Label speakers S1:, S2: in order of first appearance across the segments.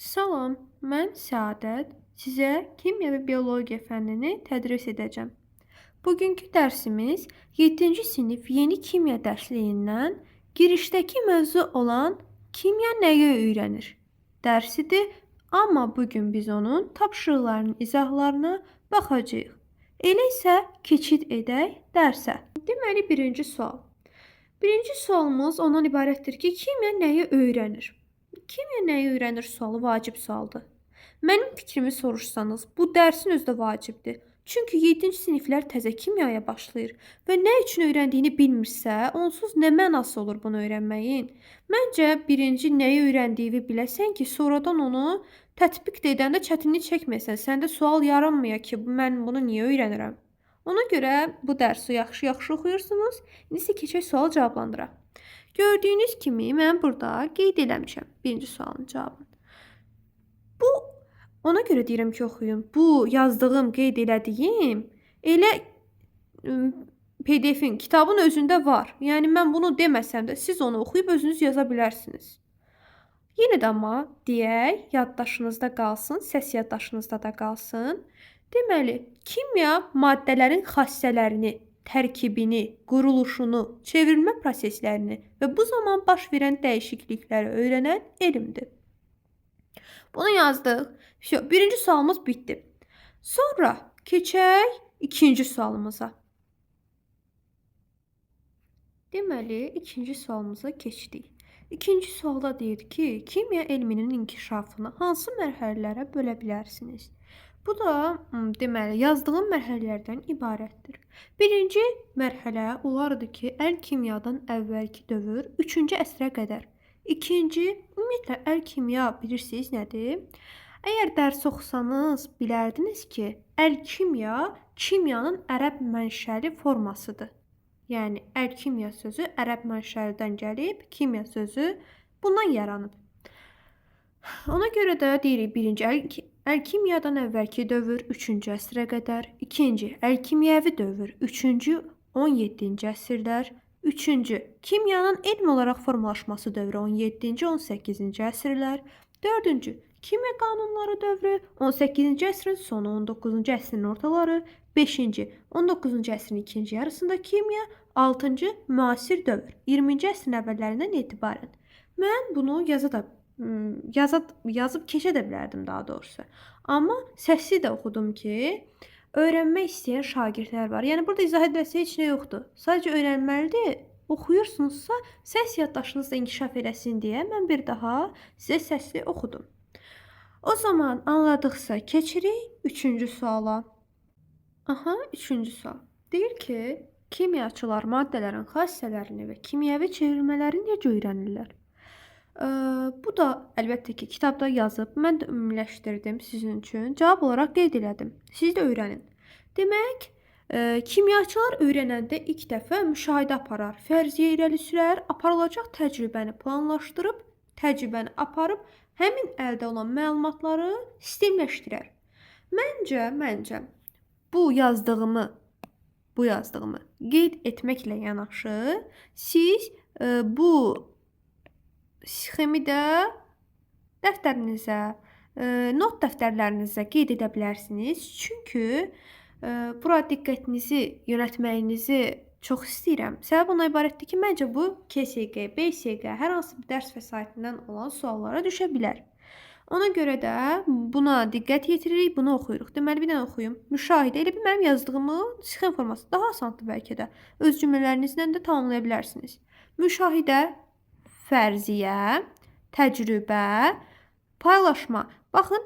S1: Salam, mən Səadət. Sizə kimya və biologiya fənnini tədris edəcəm. Bugünkü dərsimiz 7-ci sinif yeni kimya dərsliyindən girişdəki mövzu olan kimya nəyi öyrənir dərsidir, amma bugün biz onun tapşırıqlarının izahlarına baxacağıq. Elə isə keçid edək dərsə. Deməli, birinci sual. Birinci sualımız ondan ibarətdir ki, kimya nəyi öyrənir? Kimya nəyi öyrənir sualı vacib sualdır. Mənim fikrimi soruşsanız, bu dərsin özü də vacibdir. Çünki 7-ci siniflər təzə kimyaya başlayır və nə üçün öyrəndiyini bilmirsə, onsuz nə mənası olur bunu öyrənməyin? Məncə, birinci nəyi öyrəndiyini biləsən ki, sonradan onu tətbiq edəndə çətinlik çəkməyəsən. Səndə sual yaranmaya ki, mən bunu niyə öyrənirəm? Ona görə bu dərsi yaxşı-yaxşı oxuyursunuz. İndi isə keçək sual cavablandıraq. Gördüyünüz kimi mən burada qeyd eləmişəm birinci sualın cavabını. Bu ona görə deyirəm ki, oxuyun. Bu yazdığım, qeyd elədiyim elə PDF-in, kitabın özündə var. Yəni mən bunu deməsəm də siz onu oxuyub özünüz yaza bilərsiniz. Yenə də amma deyək, yaddaşınızda qalsın, səs yaddaşınızda da qalsın. Deməli, kimya maddələrin xassələrini, tərkibini, quruluşunu, çevrilmə proseslərini və bu zaman baş verən dəyişiklikləri öyrənən elmdir. Bunu yazdıq. Birinci sualımız bitdi. Sonra keçək ikinci sualımıza. Deməli, ikinci sualımıza keçdik. İkinci sualda deyir ki, kimya elminin inkişafını hansı mərhələlərə bölə bilərsiniz? Bu da deməli yazdığım mərhələlərdən ibarətdir. Birinci mərhələ olardı ki, əl-kimyadan əvvəlki dövr 3-cü əsrə qədər. İkinci, ümumiyyətlə əl-kimya bilirsiniz nədir? Əgər dərs oxusanız bilərdiniz ki, əl-kimya kimyanın ərəb mənşəli formasıdır. Yəni əl-kimya sözü ərəb mənşəlidən gəlib, kimya sözü bundan yaranıb. Ona görə də deyirik birinci əl-kimyadan əvvəlki dövr 3-cü əsrə qədər, ikinci əl-kimyəvi dövr 3-cü 17-ci əsrlər, üçüncü kimyanın elm olaraq formalaşması dövrü 17-ci 18-ci əsrlər, dördüncü kimya qanunları dövrü 18-ci əsrin sonu 19-cu əsrin ortaları, 5-ci 19-cu əsrin ikinci yarısında kimya, 6-cı müasir dövr 20-ci əsrin əvvəllərindən etibarən. Mən bunu yazıb keçə də bilərdim daha doğrusu. Amma səsli də oxudum ki, öyrənmək istəyən şagirdlər var. Yəni burada izah ediləsə heç nə yoxdur. Sadəcə öyrənməlidir. Oxuyursunuzsa səs yaddaşınızda inkişaf eləsin deyə mən bir daha sizə səsli oxudum. O zaman anladıqsa keçirik 3-cü suala. Üçüncü sual. Deyir ki, kimyaçılar maddələrin xassələrini və kimyəvi çevrilmələrini necə öyrənirlər? Bu da əlbəttə ki, kitabda yazıb, mən də ümumiləşdirdim sizin üçün. Cavab olaraq qeyd elədim. Siz də öyrənin. Demək, kimyaçılar öyrənəndə ilk dəfə müşahidə aparar, fərziyyə irəli sürər, aparılacaq təcrübəni planlaşdırıb, təcrübəni aparıb, həmin əldə olan məlumatları sistemləşdirər. Məncə, bu yazdığımı qeyd etməklə yanaşı, siz bu sxemi də dəftərinizə, not dəftərlərinizə qeyd edə bilərsiniz. Çünki bura diqqətinizi yönəltməyinizi çox istəyirəm. Səbəb ona ibarətdir ki, məncə bu KSQ, BSQ, hər hansı bir dərs vəsaitindən olan suallara düşə bilər. Ona görə də buna diqqət yetiririk, bunu oxuyuruq. Deməli, bir dənə oxuyum. Müşahidə, elə bir mənim yazdığımı sxem forması daha asandır bəlkə də. Öz cümlələrinizlə də tamamlaya bilərsiniz. Müşahidə, fərziyyə, təcrübə, paylaşma. Baxın,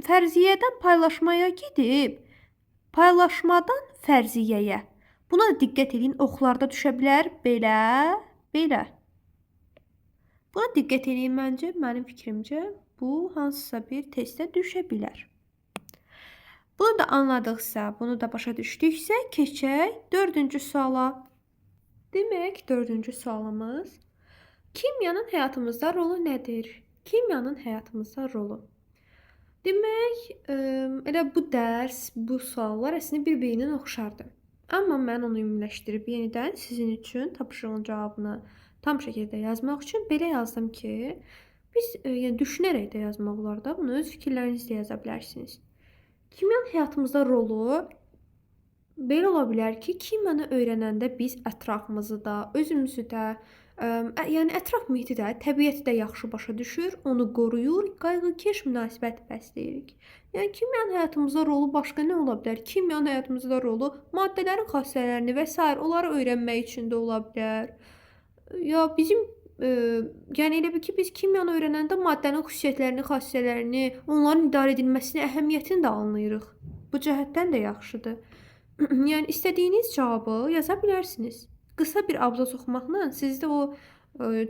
S1: fərziyyədən paylaşmaya gedib, paylaşmadan fərziyyəyə. Buna da diqqət edin, oxlarda düşə bilər, belə. Buna diqqət edin məncə, mənim fikrimcə, bu hansısa bir testə düşə bilər. Bunu da anladıqsa, bunu da başa düşdüksə, keçək 4-cü suala. Demək, 4-cü sualımız kimyanın həyatımızda rolu nədir? Kimyanın həyatımızda rolu. Demək, elə bu dərs, bu suallar əslində bir-birindən oxşardır. Amma mən onu ümumiləşdirib yenidən sizin üçün tapşırığın cavabını tam şəkildə yazmaq üçün belə yazdım ki, Biz, yəni düşünərək də yazmaq olar da bunu, öz fikirlərinizi də yaza bilərsiniz. Kimyanın həyatımızda rolu belə ola bilər ki, kimyanı öyrənəndə biz ətrafımızı da, özümüzü də, yəni ətraf mühiti də, təbiəti də yaxşı başa düşür, onu qoruyur, qayğıkeş münasibət bəsləyirik. Yəni kimyanın həyatımızda rolu başqa nə ola bilər? Kimyanın həyatımızda rolu maddələrin xassələrini və sair onları öyrənmək üçün də ola bilər. Ya bizim, yəni elə bil ki, biz kimyanı öyrənəndə maddənin xüsusiyyətlərini, xassələrini, onların idarə edilməsinin əhəmiyyətini də anlayırıq. Bu cəhətdən də yaxşıdır. Yəni istədiyiniz cavabı yaza bilərsiniz. Qısa bir abzas oxumaqla sizdə o,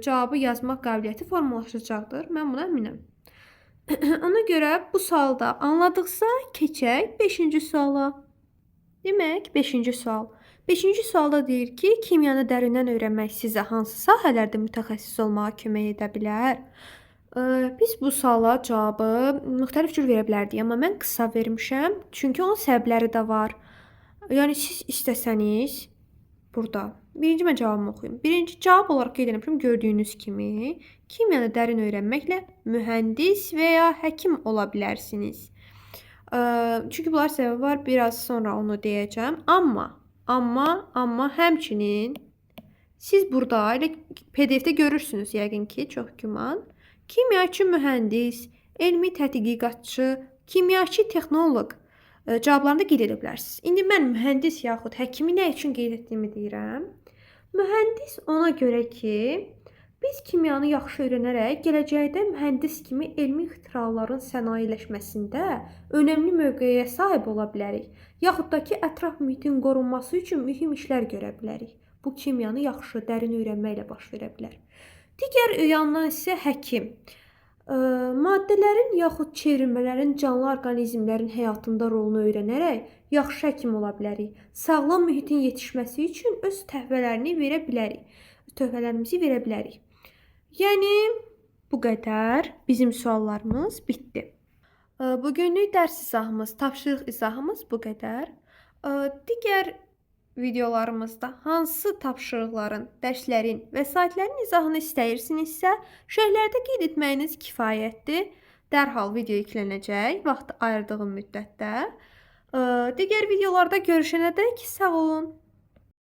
S1: cavabı yazmaq qabiliyyəti formalaşacaqdır. Mən buna əminəm. Ona görə bu sualı da anladıqsa, keçək 5-ci suala. Demək, 5-ci sual. 5-ci sualda deyir ki, kimyanı dərindən öyrənmək sizə hansı sahələrdə mütəxəssis olmağa kömək edə bilər? Biz bu suala cavabı müxtəlif cür verə bilərdik, amma mən qısa vermişəm, çünki onun səbəbləri də var. Yəni siz istəsəniz burada birinci mən cavabımı oxuyum. Birinci cavab olaraq qeyd etmişəm, gördüyünüz kimi, kimyanı dərin öyrənməklə mühəndis və ya həkim ola bilərsiniz. Çünki bunlar səbəbi var, biraz sonra onu deyəcəm. Amma həmçinin siz burada elə PDF-də görürsünüz yəqin ki, çox güman. Kimyaçı mühəndis, elmi tədqiqatçı, kimyaçı texnoloq cavablarını da qeyd edə bilərsiniz. İndi mən mühəndis yaxud həkimi nə üçün qeyd etdiyimi deyirəm. Mühəndis ona görə ki, biz kimyanı yaxşı öyrənərək gələcəkdə mühəndis kimi elmi ixtiraların sənayeləşməsində önəmli mövqeyə sahib ola bilərik. Yaxud da ki, ətraf mühitin qorunması üçün mühüm işlər görə bilərik. Bu kimyanı yaxşı, dərin öyrənməklə baş verə bilər. Digər yandan isə həkim. Maddələrin yaxud çevrilmələrin canlı orqanizmlərin həyatında rolunu öyrənərək yaxşı həkim ola bilərik. Sağlam mühitin yetişməsi üçün öz töhfələrimizi verə bilərik. Yəni bu qədər bizim suallarımız bitdi. Bugünlük dərs izahımız, tapşırıq izahımız bu qədər. Digər videolarımızda hansı tapşırıqların, dərslərin və saitlərin izahını istəyirsinizsə, şərhlərdə qeyd etməyiniz kifayətdir. Dərhal video yüklənəcək vaxt ayırdığım müddətdə. Digər videolarda görüşənədək sağ olun.